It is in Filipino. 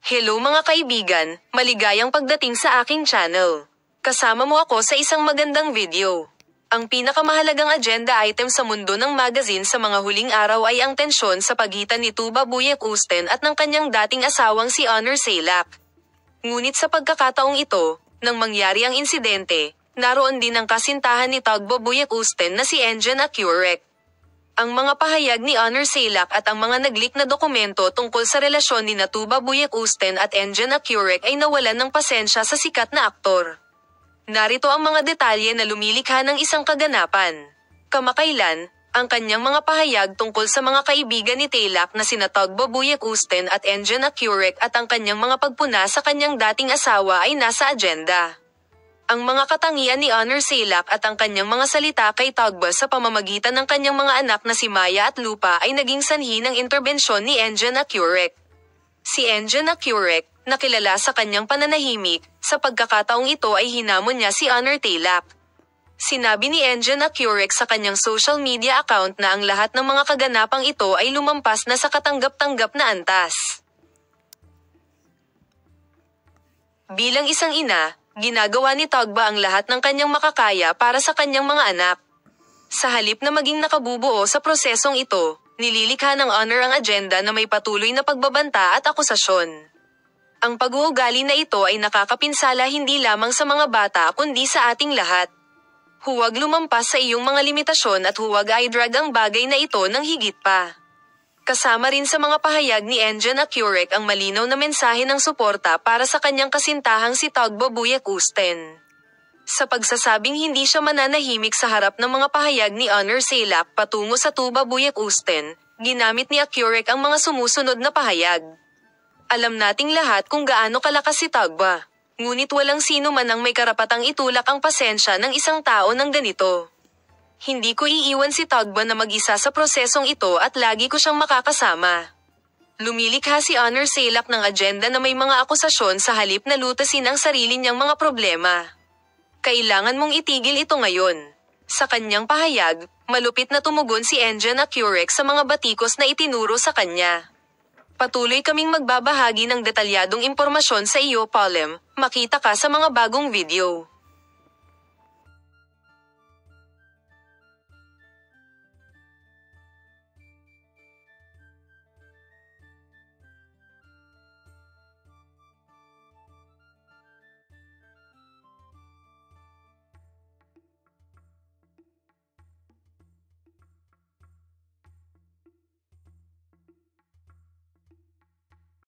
Hello mga kaibigan, maligayang pagdating sa aking channel. Kasama mo ako sa isang magandang video. Ang pinakamahalagang agenda item sa mundo ng magazine sa mga huling araw ay ang tensyon sa pagitan ni Tuba Büyüküstün at ng kanyang dating asawang si Onur Sailak. Ngunit sa pagkakataong ito, nang mangyari ang insidente, naroon din ang kasintahan ni Tuba Büyüküstün na si Engin Akyurek. Ang mga pahayag ni Onur Sailak at ang mga nag-leak na dokumento tungkol sa relasyon ni Tuba Büyüküstün at Engin Akyurek ay nawalan ng pasensya sa sikat na aktor. Narito ang mga detalye na lumilikha ng isang kaganapan. Kamakailan, ang kanyang mga pahayag tungkol sa mga kaibigan ni Sailak na sina Tuba Büyüküstün at Engin Akyurek at ang kanyang mga pagpuna sa kanyang dating asawa ay nasa agenda. Ang mga katangian ni Onur Sailak at ang kanyang mga salita kay Tuba sa pamamagitan ng kanyang mga anak na si Maya at Lupa ay naging sanhi ng interbensyon ni Engin Akyurek. Si Engin Akyurek, na kilala sa kanyang pananahimik, sa pagkakataong ito ay hinamon niya si Onur Sailak. Sinabi ni Engin Akyurek sa kanyang social media account na ang lahat ng mga kaganapang ito ay lumampas na sa katanggap-tanggap na antas. Bilang isang ina, ginagawa ni Tuba ang lahat ng kanyang makakaya para sa kanyang mga anak. Sa halip na maging nakabubuo sa prosesong ito, nililikha ng Onur ang agenda na may patuloy na pagbabanta at akusasyon. Ang pag-uugali na ito ay nakakapinsala hindi lamang sa mga bata kundi sa ating lahat. Huwag lumampas sa iyong mga limitasyon at huwag i-drag ang bagay na ito ng higit pa. Kasama rin sa mga pahayag ni Engin Akyurek ang malinaw na mensahe ng suporta para sa kanyang kasintahang si Tuba Büyüküstün. Sa pagsasabing hindi siya mananahimik sa harap ng mga pahayag ni Onur Sailak patungo sa Tuba Büyüküstün, ginamit ni Akyurek ang mga sumusunod na pahayag. Alam nating lahat kung gaano kalakas si Tuba. Ngunit walang sino man ang may karapatang itulak ang pasensya ng isang tao ng ganito. Hindi ko iiwan si Tuba na mag-isa sa prosesong ito at lagi ko siyang makakasama. Lumilikha si Onur Sailak ng agenda na may mga akusasyon sa halip na lutasin ang sarili niyang mga problema. Kailangan mong itigil ito ngayon. Sa kanyang pahayag, malupit na tumugon si Engin Akyurek sa mga batikos na itinuro sa kanya. Patuloy kaming magbabahagi ng detalyadong impormasyon sa iyo, Palem. Makita ka sa mga bagong video.